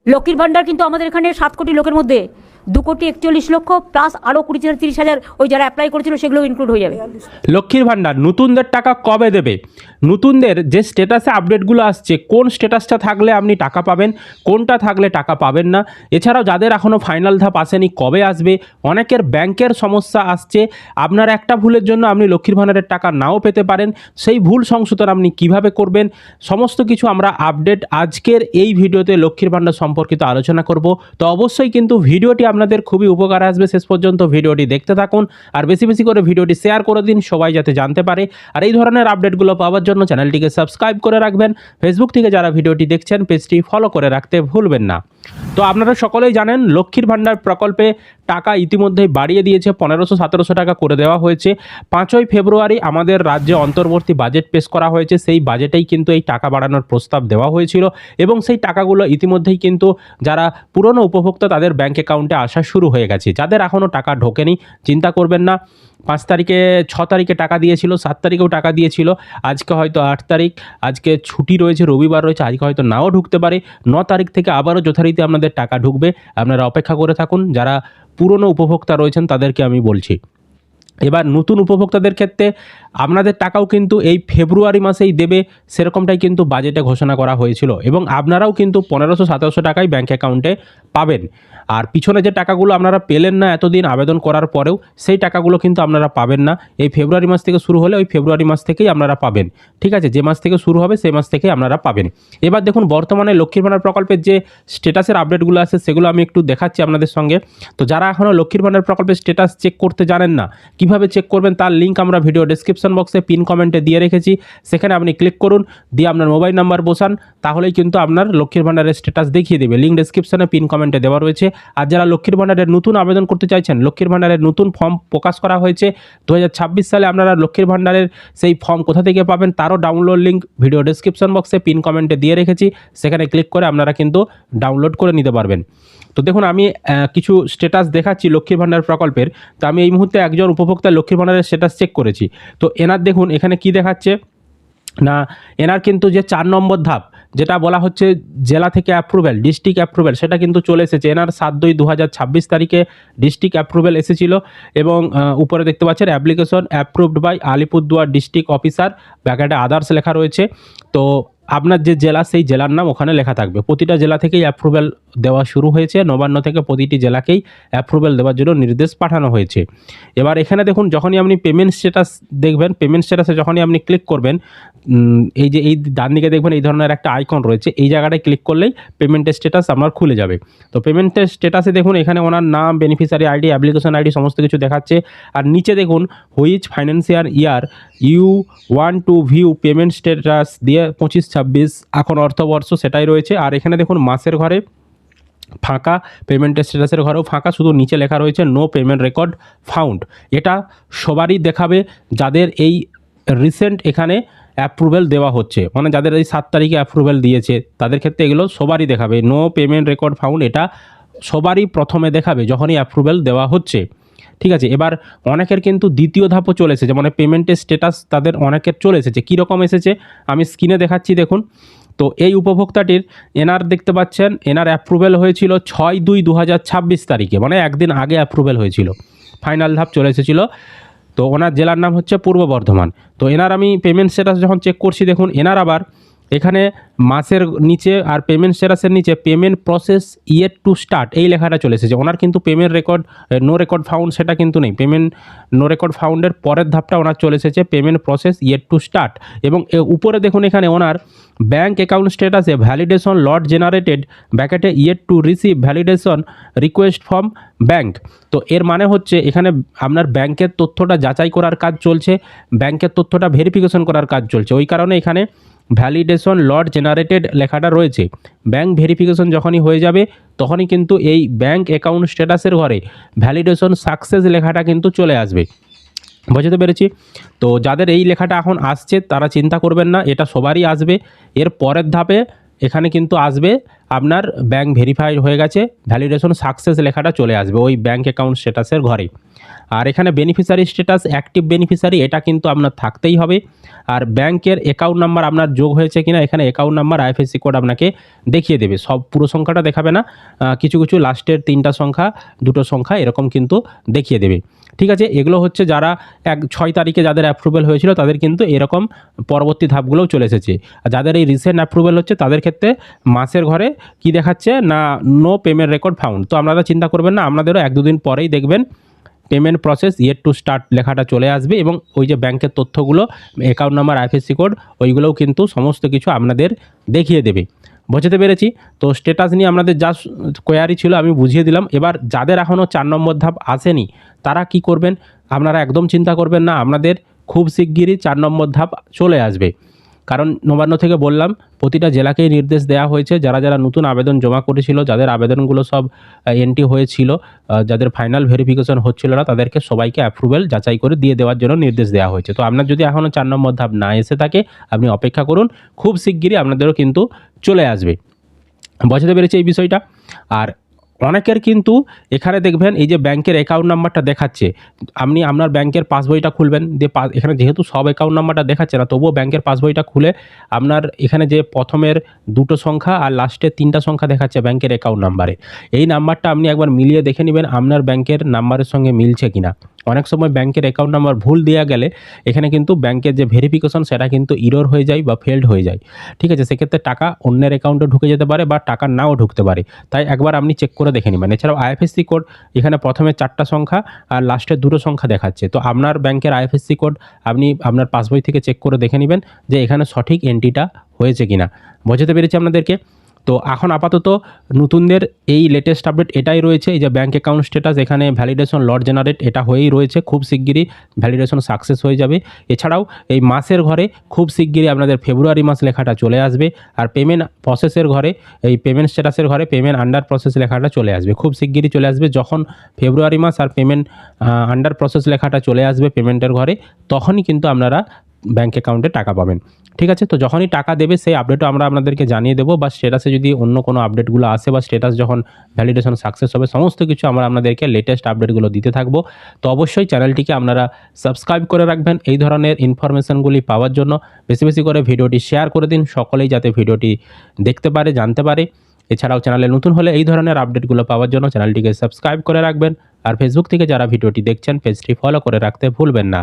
লক্ষ্মীর ভান্ডার কিন্তু আমাদের এখানে 7 কোটি লোকের মধ্যে 2,41,00,000 প্লাস আরও 20,000-30,000 ওই যারা অ্যাপ্লাই করেছিল সেগুলো ইনক্লুড হয়ে যাবে। লক্ষ্মীর ভান্ডার নতুনদের টাকা কবে দেবে? নতুনদের যে স্ট্যাটাসে আপডেটগুলো আসছে, কোন স্ট্যাটাসটা থাকলে আপনি টাকা পাবেন, কোনটা থাকলে টাকা পাবেন না, এছাড়াও যাদের এখনও ফাইনাল ধাপ আসেনি কবে আসবে, অনেকের ব্যাংকের সমস্যা আসছে, আপনার একটা ভুলের জন্য আপনি লক্ষ্মীর ভান্ডারের টাকা নাও পেতে পারেন, সেই ভুল সংশোধন আপনি কিভাবে করবেন, সমস্ত কিছু আমরা আপডেট আজকের এই ভিডিওতে লক্ষ্মীর ভান্ডার সম্পর্কিত আলোচনা করব। তো অবশ্যই কিন্তু ভিডিওটি আপনাদের খুবই উপকার আসবে, শেষ পর্যন্ত ভিডিওটি দেখতে থাকুন আর বেশি বেশি করে ভিডিওটি শেয়ার করে দিন, সবাই যাতে জানতে পারে। আর এই ধরনের আপডেটগুলো পাওয়ার জন্য চ্যানেলটিকে সাবস্ক্রাইব করে রাখবেন। ফেসবুক থেকে যারা ভিডিওটি দেখছেন পেজটি ফলো করে রাখতে ভুলবেন না। তো আপনারা সকলেই জানেন লক্ষ্মীর ভান্ডার প্রকল্পে টাকা ইতিমধ্যেই বাড়িয়ে দিয়েছে, 1500-1700 টাকা করে দেওয়া হয়েছে। 5ই ফেব্রুয়ারি আমাদের রাজ্যে অন্তর্বর্তী বাজেট পেশ করা হয়েছে, সেই বাজেটেই কিন্তু এই টাকা বাড়ানোর প্রস্তাব দেওয়া হয়েছিল এবং সেই টাকাগুলো ইতিমধ্যেই কিন্তু যারা পুরনো উপভোক্তা তাদের ব্যাঙ্ক অ্যাকাউন্টে আসা শুরু হয়ে গেছে। যাদের এখনও টাকা ঢোকেনি চিন্তা করবেন না, 5 তারিখে 6 তারিখে টাকা দিয়েছিল, 7 তারিখেও টাকা দিয়েছিল, আজকে হয়তো 8 তারিখ, আজকে ছুটি রয়েছে, রবিবার রয়েছে, আজকে হয়তো নাও ঢুকতে পারে। 9 তারিখ থেকে আবারও যথারীতি আপনাদের টাকা ঢুকবে, আপনারা অপেক্ষা করে থাকুন। যারা পুরনো উপভোক্তা রয়েছেন তাদেরকে আমি বলছি। এবার নতুন উপভোক্তাদের ক্ষেত্রে আপনাদের টাকাও কিন্তু এই ফেব্রুয়ারি মাসেই দেবে, সেরকমটাই কিন্তু বাজেটে ঘোষণা করা হয়েছিল এবং আপনারাও কিন্তু 1500-1700 টাকাই ব্যাঙ্ক অ্যাকাউন্টে পাবেন। আর পিছনে যে টাকাগুলো আপনারা পেলেন না এতদিন আবেদন করার পরেও, সেই টাকাগুলো কিন্তু আপনারা পাবেন না। এই ফেব্রুয়ারি মাস থেকে শুরু হলে ওই ফেব্রুয়ারি মাস থেকেই আপনারা পাবেন, ঠিক আছে? যে মাস থেকে শুরু হবে সেই মাস থেকেই আপনারা পাবেন। এবার দেখুন বর্তমানে লক্ষ্মীর ভান্ডার প্রকল্পের যে স্ট্যাটাসের আপডেটগুলো আছে সেগুলো আমি একটু দেখাচ্ছি আপনাদের সঙ্গে। তো যারা এখনও লক্ষ্মীর ভান্ডার প্রকল্পের স্ট্যাটাস চেক করতে জানেন না, কিভাবে চেক করবেন তার লিঙ্ক আমরা ভিডিও ডেসক্রিপশন বক্সে পিন কমেন্টে দিয়ে রেখেছি, সেখানে আপনি ক্লিক করুন, দিয়ে আপনার মোবাইল নাম্বার বসান, তাহলেই কিন্তু আপনার লক্ষ্মীর ভান্ডারের স্ট্যাটাস দেখিয়ে দেবে। লিঙ্ক ডেসক্রিপশনে পিন কমেন্টে দেওয়া রয়েছে। আর যারা লক্ষ্মীর ভান্ডারের নতুন আবেদন করতে চাইছেন, লক্ষ্মীর ভান্ডারের নতুন ফর্ম প্রকাশ করা হয়েছে 2026 সালে, আপনারা লক্ষ্মীর ভান্ডারের সেই ফর্ম কোথা থেকে পাবেন তারও ডাউনলোড লিঙ্ক ভিডিও ডেসক্রিপশন বক্সে পিন কমেন্টে দিয়ে রেখেছি, সেখানে ক্লিক করে আপনারা কিন্তু ডাউনলোড করে নিতে পারবেন। তো দেখুন আমি কিছু স্ট্যাটাস দেখাচ্ছি লক্ষ্মীর ভান্ডার প্রকল্পের। তো আমি এই মুহূর্তে একজন উপভোক্তা লক্ষ্মীর ভান্ডারের স্ট্যাটাস চেক করেছি। তো এনার দেখুন এখানে কি দেখাচ্ছে না, এনার কিন্তু যে 4 নম্বর ধাপ যেটা বলা হচ্ছে জেলা থেকে অ্যাপ্রুভেল, ডিস্ট্রিক্ট অ্যাপ্রুভেল, সেটা কিন্তু চলে এসেছে। এনার 7/2/2026 তারিখে ডিস্ট্রিক্ট অ্যাপ্রুভেল এসেছিল এবং উপরে দেখতে পাচ্ছেন application approved by Alipurduar district officer, ব্যাকেটে আদার্স লেখা রয়েছে। তো আপনার যে জেলা সেই জেলার নাম ওখানে লেখা থাকবে। প্রতিটা জেলা থেকেই অ্যাপ্রুভেল দেওয়া শুরু হয়েছে, নবান্ন থেকে প্রতিটি জেলাকেই অ্যাপ্রুভেল দেওয়ার জন্য নির্দেশ পাঠানো হয়েছে। এবার এখানে দেখুন যখনই আপনি পেমেন্ট স্ট্যাটাস দেখবেন, পেমেন্ট স্ট্যাটাসে যখনই আপনি ক্লিক করবেন, এই যে এই ডান দিকে দেখবেন এই ধরনের একটা আইকন রয়েছে, এই জায়গাটায় ক্লিক করলেই পেমেন্টের স্ট্যাটাস আপনার খুলে যাবে। তো পেমেন্টের স্ট্যাটাসে দেখুন এখানে ওনার নাম, বেনিফিশিয়ারি আইডি, অ্যাপ্লিকেশন আইডি সমস্ত কিছু দেখাচ্ছে। আর নিচে দেখুন which financial year you want to view payment status দিয়ে 25-26 এখন অর্থবর্ষ সেটাই রয়েছে। আর এখানে দেখুন মাসের ঘরে ফাঁকা, পেমেন্টের স্ট্যাটাসের ঘরেও ফাঁকা, শুধু নিচে লেখা রয়েছে নো পেমেন্ট রেকর্ড ফাউন্ড। এটা সবারই দেখাবে যাদের এই রিসেন্ট এখানে অ্যাপ্রুভেল দেওয়া হচ্ছে, মানে যাদের এই 7 তারিখে অ্যাপ্রুভেল দিয়েছে তাদের ক্ষেত্রে এগুলো সবারই দেখাবে। নো পেমেন্ট রেকর্ড ফাউন্ড এটা সবারই প্রথমে দেখাবে যখনই অ্যাপ্রুভেল দেওয়া হচ্ছে, ঠিক আছে? এবার অনেকের কিন্তু দ্বিতীয় ধাপও চলে এসেছে, মানে পেমেন্টের স্ট্যাটাস তাদের অনেকের চলে এসেছে। কীরকম এসেছে আমি স্ক্রিনে দেখাচ্ছি দেখুন। তো এই উপভোক্তাটির এনার দেখতে পাচ্ছেন এনার অ্যাপ্রুভেল হয়েছিল 6/2/2026 তারিখে, মানে একদিন আগে অ্যাপ্রুভেল হয়েছিল, ফাইনাল ধাপ চলে এসেছিল। তো ওনার জেলার নাম হচ্ছে পূর্ব বর্ধমান। তো এনার আমি পেমেন্ট স্ট্যাটাস যখন চেক করছি দেখুন এনার আবার এখানে মাসের নিচে আর পেমেন্ট স্ট্যাটাসের নিচে payment process yet to start এই লেখাটা চলে এসেছে। ওনার কিন্তু payment record no record found সেটা কিন্তু নেই, পেমেন্ট নো রেকর্ড ফাউন্ডের পরের ধাপটা ওনার চলে এসেছে payment process yet to start. এবং উপরে দেখুন এখানে ওনার ব্যাঙ্ক অ্যাকাউন্ট স্ট্যাটাসে ভ্যালিডেশন লট জেনারেটেড ব্যাকেটে yet to receive validation request from bank. তো এর মানে হচ্ছে এখানে আপনার ব্যাংকের তথ্যটা যাচাই করার কাজ চলছে, ব্যাংকের তথ্যটা ভেরিফিকেশন করার কাজ চলছে, ওই কারণে এখানে ভ্যালিডেশন লট জেনারেটেড লেখাটা রয়েছে। ব্যাঙ্ক ভেরিফিকেশন যখনই হয়ে যাবে তখনই কিন্তু এই ব্যাঙ্ক অ্যাকাউন্ট স্ট্যাটাসের ঘরে ভ্যালিডেশন সাকসেস লেখাটা কিন্তু চলে আসবে। বুঝতে পেরেছি? তো যাদের এই লেখাটা এখন আসছে তারা চিন্তা করবেন না, এটা সবারই আসবে। এর পরের ধাপে এখানে কিন্তু আসবে আপনার ব্যাংক ভেরিফাই হয়ে গেছে, ভ্যালিডেশন সাকসেস লেখাটা চলে আসবে ওই ব্যাংক অ্যাকাউন্ট স্ট্যাটাসের ঘরে। আর এখানে বেনিফিশিয়ারি স্ট্যাটাস অ্যাক্টিভ বেনিফিশিয়ারি এটা কিন্তু আপনার থাকতেই হবে। আর ব্যাংকের অ্যাকাউন্ট নাম্বার আপনার যোগ হয়েছে কিনা এখানে অ্যাকাউন্ট নাম্বার আইএফএসসি কোড আপনাকে দেখিয়ে দেবে, সব পুরো সংখ্যাটা দেখাবে না, কিছু কিছু লাস্টের 3টা সংখ্যা 2টো সংখ্যা এরকম কিন্তু দেখিয়ে দেবে। ঠিক আছে, এগুলো হচ্ছে যারা 6 তারিখে যাদের অ্যাপ্রুভেল হয়েছিল তাদের কিন্তু এরকম পরবর্তী ধাপগুলোও চলে এসেছে। আর যাদের এই রিসেন্ট অ্যাপ্রুভেল হচ্ছে তাদের ক্ষেত্রে মাসের ঘরে কি দেখাচ্ছে না নো পেমেন্ট রেকর্ড ফাউন্ড। তো আপনারা চিন্তা করবেন না, আপনাদেরও 1-2 দিন পরেই দেখবেন payment process yet to start লেখাটা চলে আসবে এবং ওই যে ব্যাংকের তথ্যগুলো অ্যাকাউন্ট নাম্বার আইএফএসসি কোড ওইগুলোও কিন্তু সমস্ত কিছু আপনাদের দেখিয়ে দেবে। বোঝাতে পেরেছি? তো স্ট্যাটাস নিয়ে আপনাদের যা কোয়ারি ছিল আমি বুঝিয়ে দিলাম। এবার যাদের এখনও 4 নম্বর ধাপ আসেনি তারা কি করবেন, আপনারা একদম চিন্তা করবেন না, আপনাদের খুব শিগগিরই 4 নম্বর ধাপ চলে আসবে। কারণ নবান্ন থেকে বললাম প্রতিটা জেলাকেই নির্দেশ দেওয়া হয়েছে, যারা যারা নতুন আবেদন জমা করেছিল, যাদের আবেদনগুলো সব এন্ট্রি হয়েছিল, যাদের ফাইনাল ভেরিফিকেশন হচ্ছিল না তাদেরকে সবাইকে অ্যাপ্রুভেল যাচাই করে দিয়ে দেওয়ার জন্য নির্দেশ দেওয়া হয়েছে। তো আপনার যদি এখনও 4 নম্বর ধাপ না এসে থাকে আপনি অপেক্ষা করুন, খুব শিগগিরই আপনাদেরও কিন্তু চলে আসবে। বোঝাতে পেরেছি এই বিষয়টা? আর অনেকের কিন্তু এখানে দেখবেন এই যে ব্যাংকের অ্যাকাউন্ট নাম্বারটা দেখাচ্ছে, আপনি আপনার ব্যাংকের পাসবইটা খুলবেন, দিয়ে এখানে যেহেতু সব অ্যাকাউন্ট নাম্বারটা দেখাচ্ছে না তবুও ব্যাংকের পাসবইটা খুলে আপনার এখানে যে প্রথমের 2টো সংখ্যা আর লাস্টের 3টা সংখ্যা দেখাচ্ছে ব্যাংকের অ্যাকাউন্ট নাম্বারে, এই নাম্বারটা আপনি একবার মিলিয়ে দেখে নেবেন আপনার ব্যাংকের নাম্বারের সঙ্গে মিলছে কিনা। অনেক সময় ব্যাংকের অ্যাকাউন্ট নাম্বার ভুল দেওয়া গেলে এখানে কিন্তু ব্যাংকের যে ভেরিফিকেশন সেটা কিন্তু ইরর হয়ে যায় বা ফেলড হয়ে যায়। ঠিক আছে, সেক্ষেত্রে টাকা অন্যের অ্যাকাউন্টে ঢুকে যেতে পারে বা টাকা নাও ঢুকতে পারে, তাই একবার আপনি চেক করে দেখে নেবেন। এছাড়াও আইএফএসসি কোড এখানে প্রথমে 4টা সংখ্যা আর লাস্টের 2টো সংখ্যা দেখাচ্ছে, তো আপনার ব্যাংকের আইএফএসসি কোড আপনি আপনার পাসবই থেকে চেক করে দেখে নেবেন যে এখানে সঠিক এন্ট্রিটা হয়েছে কিনা। বোঝাতে পেরেছি আপনাদেরকে? তো এখন আপাতত নতুনদের এই লেটেস্ট আপডেট এটাই রয়েছে, এই যে ব্যাংক অ্যাকাউন্ট স্ট্যাটাস এখানে ভ্যালিডেশন লট জেনারেট এটা হয়েই রয়েছে, খুব শিগগিরই ভ্যালিডেশন সাকসেস হয়ে যাবে। এছাড়াও এই মাসের ঘরে খুব শিগগিরই আপনাদের ফেব্রুয়ারি মাস লেখাটা চলে আসবে, আর পেমেন্ট প্রসেসের ঘরে এই পেমেন্ট স্ট্যাটাসের ঘরে পেমেন্ট আন্ডার প্রসেস লেখাটা চলে আসবে, খুব শিগগিরই চলে আসবে। যখন ফেব্রুয়ারি মাস আর পেমেন্ট আন্ডার প্রসেস লেখাটা চলে আসবে পেমেন্টের ঘরে তখনই কিন্তু আপনারা ব্যাংক অ্যাকাউন্টে টাকা পাবেন। ঠিক আছে, তো যখনই টাকা দেবে সেই আপডেটও আমরা আপনাদেরকে জানিয়ে দেবো, বা স্ট্যাটাসে যদি অন্য কোনো আপডেটগুলো আসে বা স্ট্যাটাস যখন ভ্যালিডেশন সাকসেস হবে সমস্ত কিছু আমরা আপনাদেরকে লেটেস্ট আপডেটগুলো দিতে থাকবো। তো অবশ্যই চ্যানেলটিকে আপনারা সাবস্ক্রাইব করে রাখবেন এই ধরনের ইনফরমেশনগুলি পাওয়ার জন্য। বেশি বেশি করে ভিডিওটি শেয়ার করে দিন, সকলেই যাতে ভিডিওটি দেখতে পারে, জানতে পারে। এছাড়াও চ্যানেলে নতুন হলে এই ধরনের আপডেটগুলো পাওয়ার জন্য চ্যানেলটিকে সাবস্ক্রাইব করে রাখবেন। আর ফেসবুক থেকে যারা ভিডিওটি দেখছেন পেজটি ফলো করে রাখতে ভুলবেন না।